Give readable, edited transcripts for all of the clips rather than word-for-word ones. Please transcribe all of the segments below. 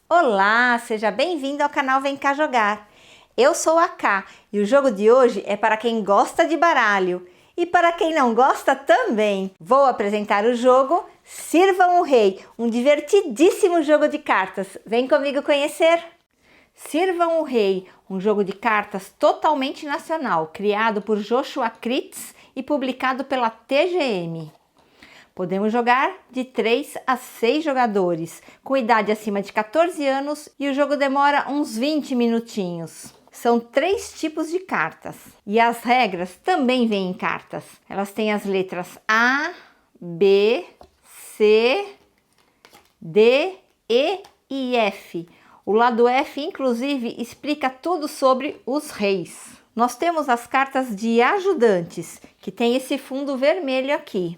Olá, seja bem-vindo ao canal Vem Cá Jogar. Eu sou a Ká e o jogo de hoje é para quem gosta de baralho e para quem não gosta também. Vou apresentar o jogo Sirvam o Rei, um divertidíssimo jogo de cartas. Vem comigo conhecer! Sirvam o Rei, um jogo de cartas totalmente nacional, criado por Joshua Kritz e publicado pela TGM. Podemos jogar de 3 a 6 jogadores, com idade acima de 14 anos e o jogo demora uns 20 minutinhos. São 3 tipos de cartas e as regras também vêm em cartas. Elas têm as letras A, B, C, D, E e F. O lado F, inclusive, explica tudo sobre os reis. Nós temos as cartas de ajudantes, que tem esse fundo vermelho aqui.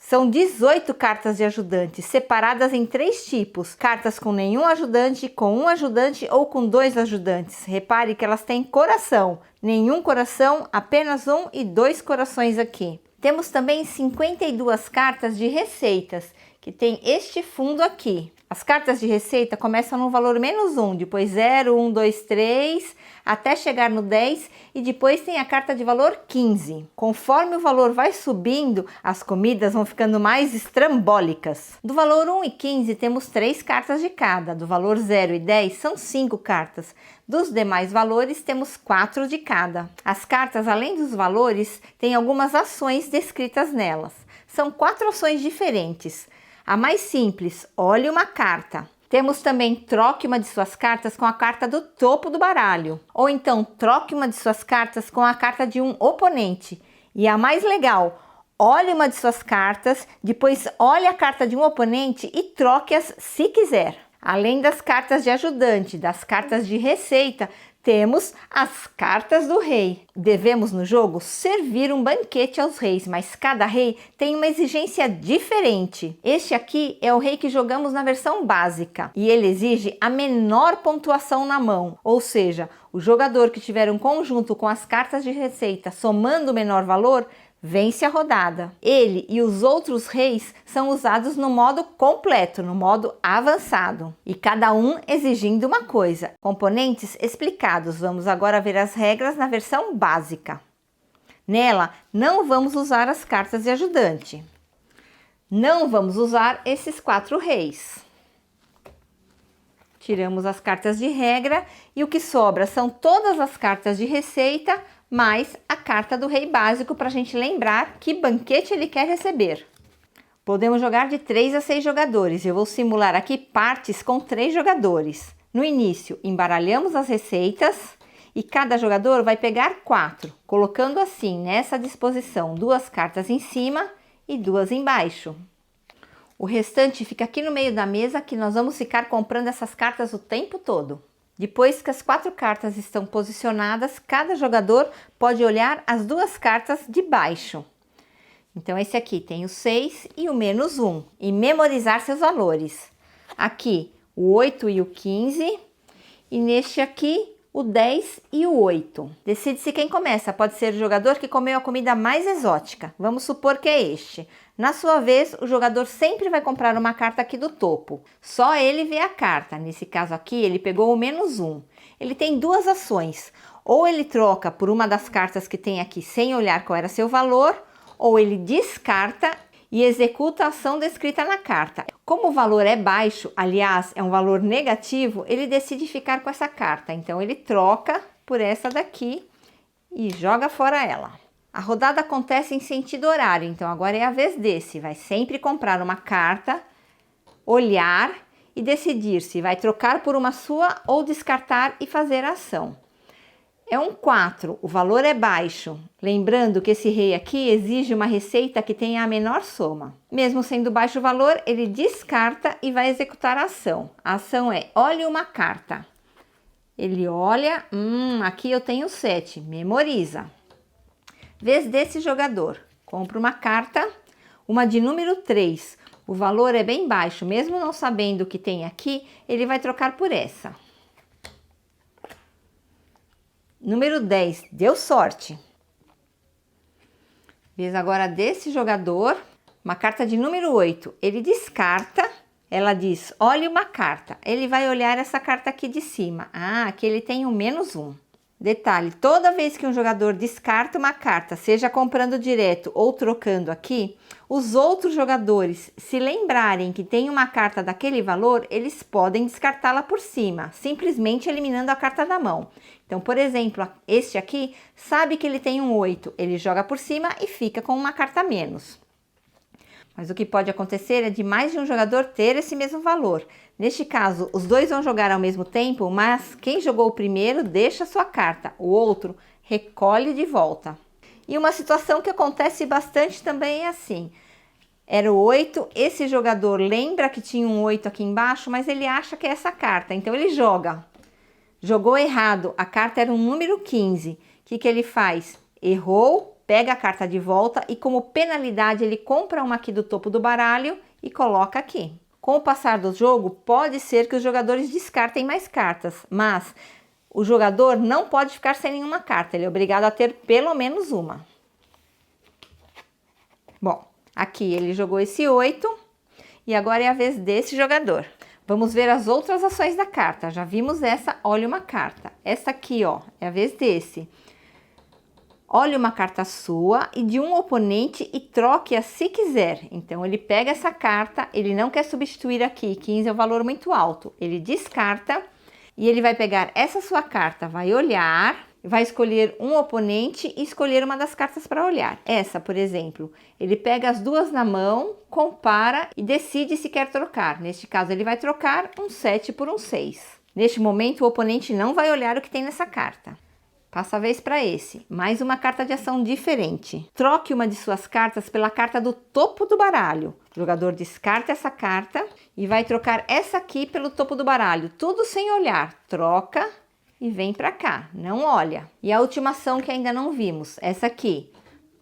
São 18 cartas de ajudantes, separadas em 3 tipos. Cartas com nenhum ajudante, com um ajudante ou com 2 ajudantes. Repare que elas têm coração. Nenhum coração, apenas 1 e 2 corações aqui. Temos também 52 cartas de receitas, que tem este fundo aqui. As cartas de receita começam no valor -1, depois 0, 1, 2, 3, até chegar no 10 e depois tem a carta de valor 15. Conforme o valor vai subindo, as comidas vão ficando mais estrambólicas. Do valor 1 e 15 temos 3 cartas de cada, do valor 0 e 10 são 5 cartas. Dos demais valores temos 4 de cada. As cartas, além dos valores, têm algumas ações descritas nelas. São 4 ações diferentes. A mais simples, olhe uma carta. Temos também troque uma de suas cartas com a carta do topo do baralho. Ou então troque uma de suas cartas com a carta de um oponente. E a mais legal, olhe uma de suas cartas, depois olhe a carta de um oponente e troque-as se quiser. Além das cartas de ajudante, das cartas de receita, temos as cartas do rei. Devemos no jogo servir um banquete aos reis, mas cada rei tem uma exigência diferente. Este aqui é o rei que jogamos na versão básica e ele exige a menor pontuação na mão, ou seja, o jogador que tiver um conjunto com as cartas de receita somando o menor valor vence a rodada. Ele e os outros reis são usados no modo completo, no modo avançado. E cada um exigindo uma coisa. Componentes explicados. Vamos agora ver as regras na versão básica. Nela, não vamos usar as cartas de ajudante. Não vamos usar esses 4 reis. Tiramos as cartas de regra e o que sobra são todas as cartas de receita, mais a carta do rei básico para a gente lembrar que banquete ele quer receber. Podemos jogar de 3 a 6 jogadores. Eu vou simular aqui partes com 3 jogadores. No início, embaralhamos as receitas e cada jogador vai pegar 4, colocando assim, nessa disposição, 2 cartas em cima e 2 embaixo. O restante fica aqui no meio da mesa que nós vamos ficar comprando essas cartas o tempo todo. Depois que as 4 cartas estão posicionadas, cada jogador pode olhar as 2 cartas de baixo. Então esse aqui tem o 6 e o -1 e memorizar seus valores. Aqui o 8 e o 15 e neste aqui o 10 e o 8. Decide-se quem começa, pode ser o jogador que comeu a comida mais exótica. Vamos supor que é este. Na sua vez, o jogador sempre vai comprar uma carta aqui do topo. Só ele vê a carta. Nesse caso aqui, ele pegou o -1. Ele tem 2 ações. Ou ele troca por uma das cartas que tem aqui sem olhar qual era seu valor, ou ele descarta e executa a ação descrita na carta. Como o valor é baixo, aliás, é um valor negativo, ele decide ficar com essa carta. Então, ele troca por essa daqui e joga fora ela. A rodada acontece em sentido horário, então agora é a vez desse. Vai sempre comprar uma carta, olhar e decidir se vai trocar por uma sua ou descartar e fazer a ação. É um 4, o valor é baixo. Lembrando que esse rei aqui exige uma receita que tenha a menor soma. Mesmo sendo baixo o valor, ele descarta e vai executar a ação. A ação é olhe uma carta. Ele olha, aqui eu tenho 7, memoriza. Vez desse jogador, compra uma carta, uma de número 3. O valor é bem baixo, mesmo não sabendo o que tem aqui, ele vai trocar por essa. Número 10, deu sorte. Vez agora desse jogador, uma carta de número 8. Ele descarta Ela diz, olhe uma carta. Ele vai olhar essa carta aqui de cima. Ah, aqui ele tem um -1. Detalhe, toda vez que um jogador descarta uma carta, seja comprando direto ou trocando aqui, os outros jogadores, se lembrarem que tem uma carta daquele valor, eles podem descartá-la por cima, simplesmente eliminando a carta da mão. Então, por exemplo, este aqui sabe que ele tem um 8, ele joga por cima e fica com uma carta a menos. Mas o que pode acontecer é de mais de um jogador ter esse mesmo valor. Neste caso, os dois vão jogar ao mesmo tempo, mas quem jogou o primeiro deixa sua carta, o outro recolhe de volta. E uma situação que acontece bastante também é assim. Era o 8, esse jogador lembra que tinha um 8 aqui embaixo, mas ele acha que é essa carta, então ele joga. Jogou errado, a carta era um número 15. O que ele faz? Errou, pega a carta de volta e como penalidade ele compra uma aqui do topo do baralho e coloca aqui. Com o passar do jogo, pode ser que os jogadores descartem mais cartas, mas o jogador não pode ficar sem nenhuma carta, ele é obrigado a ter pelo menos uma. Bom, aqui ele jogou esse 8 e agora é a vez desse jogador. Vamos ver as outras ações da carta, já vimos essa, olha uma carta. Essa aqui, ó, é a vez desse. Olhe uma carta sua e de um oponente e troque-a se quiser. Então, ele pega essa carta, ele não quer substituir aqui, 15 é um valor muito alto. Ele descarta e ele vai pegar essa sua carta, vai olhar, vai escolher um oponente e escolher uma das cartas para olhar. Essa, por exemplo, ele pega as duas na mão, compara e decide se quer trocar. Neste caso, ele vai trocar um 7 por um 6. Neste momento, o oponente não vai olhar o que tem nessa carta. Passa a vez para esse, mais uma carta de ação diferente. Troque uma de suas cartas pela carta do topo do baralho. O jogador descarta essa carta e vai trocar essa aqui pelo topo do baralho, tudo sem olhar. Troca e vem para cá, não olha. E a última ação que ainda não vimos, essa aqui.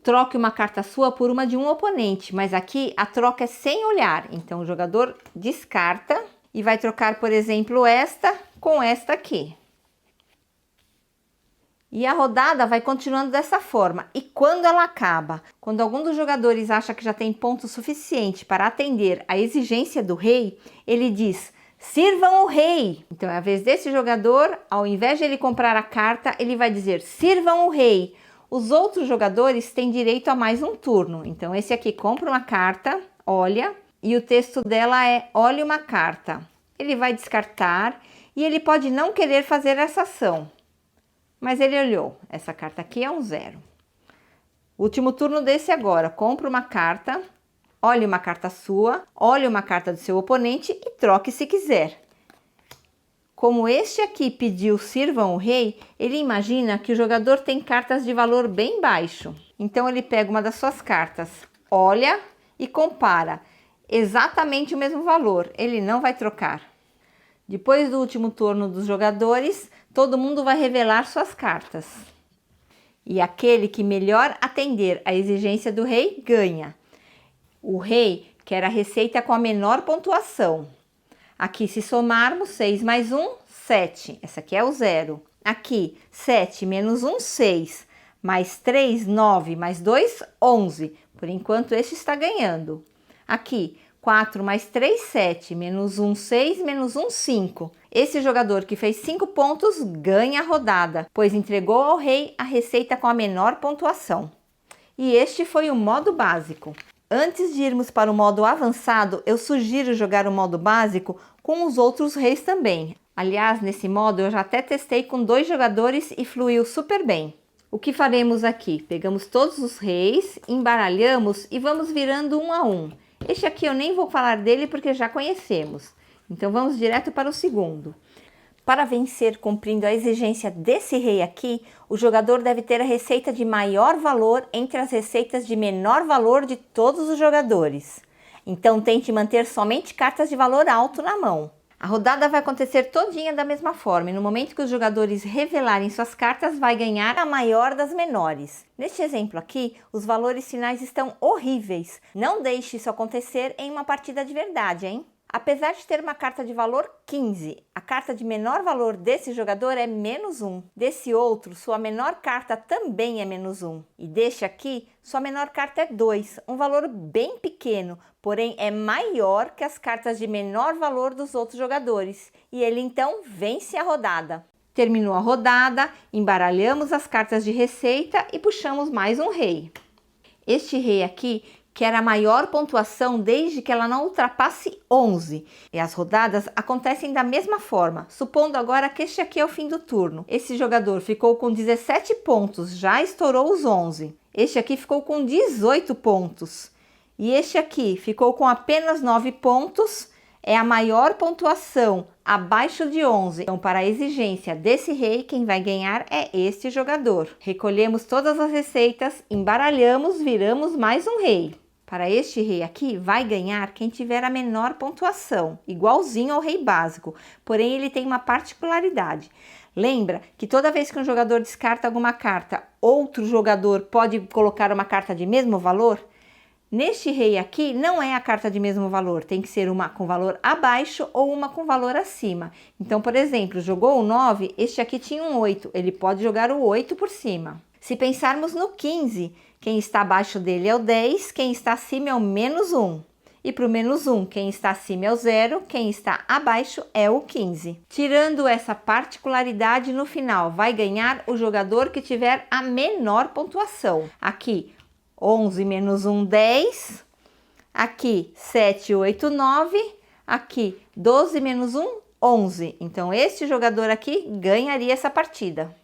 Troque uma carta sua por uma de um oponente, mas aqui a troca é sem olhar. Então o jogador descarta e vai trocar, por exemplo, esta com esta aqui. E a rodada vai continuando dessa forma. E quando ela acaba? Quando algum dos jogadores acha que já tem ponto suficiente para atender a exigência do rei, ele diz, sirvam o rei. Então é a vez desse jogador, ao invés de ele comprar a carta, ele vai dizer, sirvam o rei. Os outros jogadores têm direito a mais um turno. Então esse aqui compra uma carta, olha, e o texto dela é, olhe uma carta. Ele vai descartar e ele pode não querer fazer essa ação. Mas ele olhou, essa carta aqui é um 0. Último turno desse agora, compra uma carta, olhe uma carta sua, olhe uma carta do seu oponente e troque se quiser. Como este aqui pediu sirvam o rei, ele imagina que o jogador tem cartas de valor bem baixo. Então ele pega uma das suas cartas, olha e compara exatamente o mesmo valor, ele não vai trocar. Depois do último turno dos jogadores, todo mundo vai revelar suas cartas. E aquele que melhor atender à exigência do rei ganha. O rei quer a receita com a menor pontuação. Aqui, se somarmos 6 mais 1, 7. Essa aqui é o 0. Aqui, 7 menos 1, 6. Mais 3, 9. Mais 2, 11. Por enquanto, este está ganhando. Aqui, 4 mais 3, 7, menos 1, 6, menos 1, 5. Esse jogador que fez 5 pontos ganha a rodada, pois entregou ao rei a receita com a menor pontuação. E este foi o modo básico. Antes de irmos para o modo avançado, eu sugiro jogar o modo básico com os outros reis também. Aliás, nesse modo eu já até testei com 2 jogadores e fluiu super bem. O que faremos aqui? Pegamos todos os reis, embaralhamos e vamos virando um a um. Este aqui eu nem vou falar dele porque já conhecemos. Então vamos direto para o segundo. Para vencer cumprindo a exigência desse rei aqui, o jogador deve ter a receita de maior valor entre as receitas de menor valor de todos os jogadores. Então tente manter somente cartas de valor alto na mão. A rodada vai acontecer todinha da mesma forma e no momento que os jogadores revelarem suas cartas, vai ganhar a maior das menores. Neste exemplo aqui, os valores finais estão horríveis. Não deixe isso acontecer em uma partida de verdade, hein? Apesar de ter uma carta de valor 15, a carta de menor valor desse jogador é -1. Desse outro, sua menor carta também é -1. E deste aqui, sua menor carta é 2, um valor bem pequeno, porém é maior que as cartas de menor valor dos outros jogadores. E ele então vence a rodada. Terminou a rodada, embaralhamos as cartas de receita e puxamos mais um rei. Este rei aqui quer a maior pontuação desde que ela não ultrapasse 11. E as rodadas acontecem da mesma forma, supondo agora que este aqui é o fim do turno. Esse jogador ficou com 17 pontos, já estourou os 11. Este aqui ficou com 18 pontos. E este aqui ficou com apenas 9 pontos, é a maior pontuação, abaixo de 11. Então, para a exigência desse rei, quem vai ganhar é este jogador. Recolhemos todas as receitas, embaralhamos, viramos mais um rei. Para este rei aqui, vai ganhar quem tiver a menor pontuação, igualzinho ao rei básico, porém ele tem uma particularidade. Lembra que toda vez que um jogador descarta alguma carta, outro jogador pode colocar uma carta de mesmo valor? Neste rei aqui, não é a carta de mesmo valor, tem que ser uma com valor abaixo ou uma com valor acima. Então, por exemplo, jogou o 9, este aqui tinha um 8, ele pode jogar o 8 por cima. Se pensarmos no 15, quem está abaixo dele é o 10, quem está acima é o -1. E para o -1, quem está acima é o 0, quem está abaixo é o 15. Tirando essa particularidade, no final vai ganhar o jogador que tiver a menor pontuação. Aqui, 11 menos 1, 10. Aqui, 7, 8, 9. Aqui, 12 menos 1, 11. Então, este jogador aqui ganharia essa partida.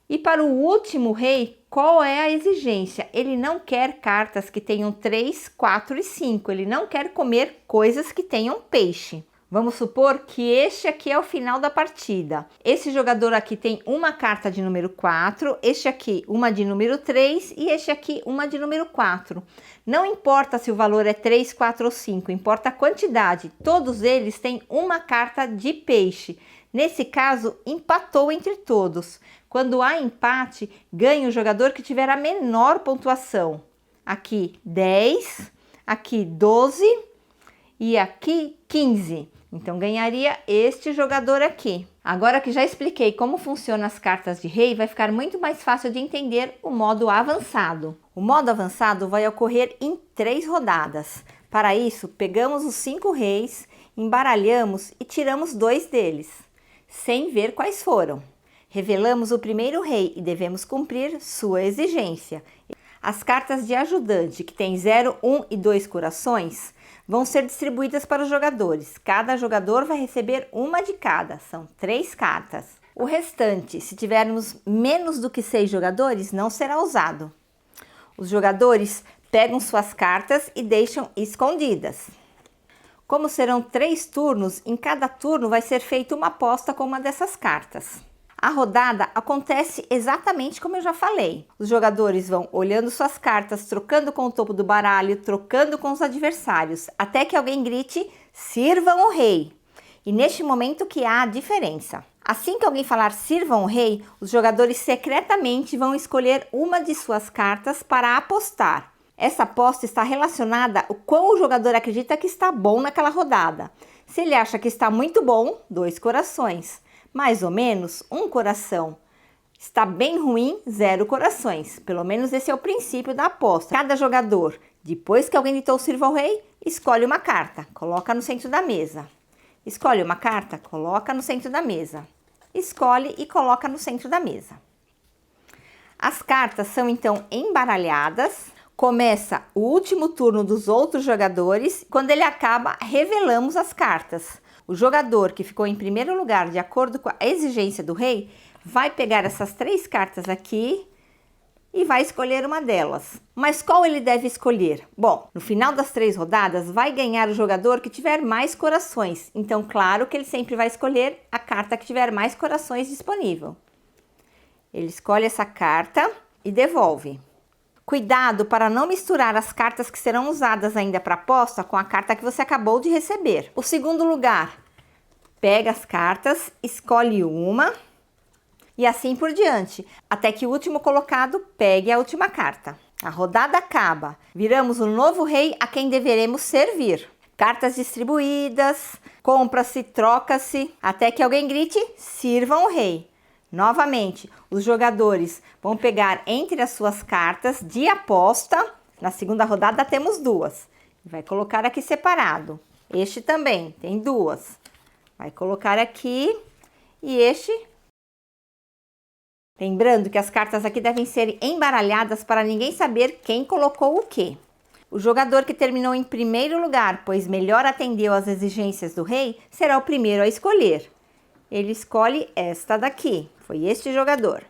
E para o último rei, qual é a exigência? Ele não quer cartas que tenham 3, 4 e 5. Ele não quer comer coisas que tenham peixe. Vamos supor que este aqui é o final da partida. Esse jogador aqui tem uma carta de número 4, este aqui uma de número 3 e este aqui uma de número 4. Não importa se o valor é 3, 4 ou 5, importa a quantidade. Todos eles têm uma carta de peixe. Nesse caso, empatou entre todos. Quando há empate, ganha o jogador que tiver a menor pontuação. Aqui 10, aqui 12 e aqui 15. Então, ganharia este jogador aqui. Agora que já expliquei como funcionam as cartas de rei, vai ficar muito mais fácil de entender o modo avançado. O modo avançado vai ocorrer em 3 rodadas. Para isso, pegamos os 5 reis, embaralhamos e tiramos 2 deles, sem ver quais foram. Revelamos o primeiro rei e devemos cumprir sua exigência. As cartas de ajudante, que tem 0, 1 e 2 corações, vão ser distribuídas para os jogadores. Cada jogador vai receber uma de cada, são 3 cartas. O restante, se tivermos menos do que 6 jogadores, não será usado. Os jogadores pegam suas cartas e deixam escondidas. Como serão 3 turnos, em cada turno vai ser feita uma aposta com uma dessas cartas. A rodada acontece exatamente como eu já falei. Os jogadores vão olhando suas cartas, trocando com o topo do baralho, trocando com os adversários, até que alguém grite, sirvam o rei. E neste momento que há a diferença. Assim que alguém falar sirvam o rei, os jogadores secretamente vão escolher uma de suas cartas para apostar. Essa aposta está relacionada ao quão o jogador acredita que está bom naquela rodada. Se ele acha que está muito bom, 2 corações. Mais ou menos, 1 coração. Está bem ruim, 0 corações. Pelo menos esse é o princípio da aposta. Cada jogador, depois que alguém gritou sirva ao rei, escolhe uma carta, coloca no centro da mesa. Escolhe uma carta, coloca no centro da mesa. Escolhe e coloca no centro da mesa. As cartas são então embaralhadas. Começa o último turno dos outros jogadores. Quando ele acaba, revelamos as cartas. O jogador que ficou em primeiro lugar, de acordo com a exigência do rei, vai pegar essas 3 cartas aqui e vai escolher uma delas. Mas qual ele deve escolher? Bom, no final das 3 rodadas, vai ganhar o jogador que tiver mais corações. Então, claro que ele sempre vai escolher a carta que tiver mais corações disponível. Ele escolhe essa carta e devolve. Cuidado para não misturar as cartas que serão usadas ainda para aposta com a carta que você acabou de receber. O segundo lugar, pega as cartas, escolhe uma e assim por diante, até que o último colocado pegue a última carta. A rodada acaba, viramos o novo rei a quem deveremos servir. cartas distribuídas, compra-se, troca-se, até que alguém grite, sirvam o rei. Novamente, os jogadores vão pegar entre as suas cartas de aposta. Na segunda rodada temos duas. Vai colocar aqui separado. Este também tem duas. Vai colocar aqui e este. Lembrando que as cartas aqui devem ser embaralhadas para ninguém saber quem colocou o quê. O jogador que terminou em primeiro lugar, pois melhor atendeu às exigências do rei, será o primeiro a escolher. Ele escolhe esta daqui, foi este jogador.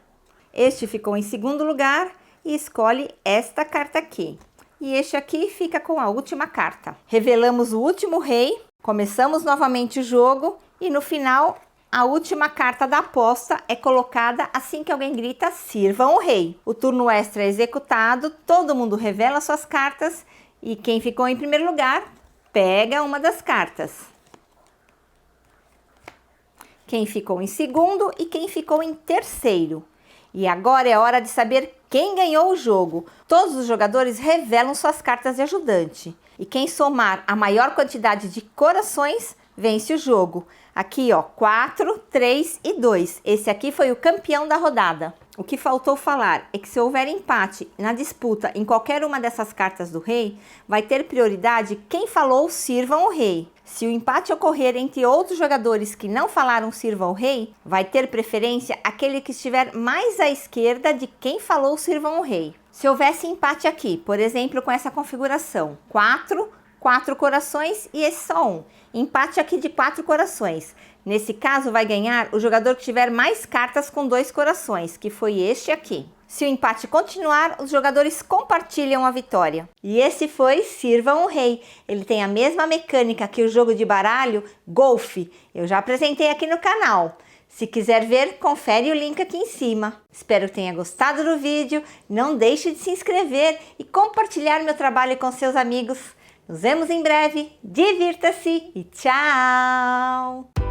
Este ficou em segundo lugar e escolhe esta carta aqui. E este aqui fica com a última carta. Revelamos o último rei, começamos novamente o jogo e no final a última carta da aposta é colocada assim que alguém grita sirvam o rei. O turno extra é executado, todo mundo revela suas cartas e quem ficou em primeiro lugar pega uma das cartas. Quem ficou em segundo e quem ficou em terceiro. E agora é hora de saber quem ganhou o jogo. Todos os jogadores revelam suas cartas de ajudante. E quem somar a maior quantidade de corações vence o jogo. Aqui, ó, 4, 3 e 2. Esse aqui foi o campeão da rodada. O que faltou falar é que se houver empate na disputa em qualquer uma dessas cartas do rei, vai ter prioridade quem falou sirvam o rei. Se o empate ocorrer entre outros jogadores que não falaram sirvam o rei, vai ter preferência aquele que estiver mais à esquerda de quem falou sirvam o rei. Se houvesse empate aqui, por exemplo, com essa configuração, 4 corações e esse só 1. Empate aqui de 4 corações. Nesse caso, vai ganhar o jogador que tiver mais cartas com 2 corações, que foi este aqui. Se o empate continuar, os jogadores compartilham a vitória. E esse foi Sirvam o Rei. Ele tem a mesma mecânica que o jogo de baralho Golfe. Eu já apresentei aqui no canal. Se quiser ver, confere o link aqui em cima. Espero que tenha gostado do vídeo. Não deixe de se inscrever e compartilhar meu trabalho com seus amigos. Nos vemos em breve. Divirta-se e tchau!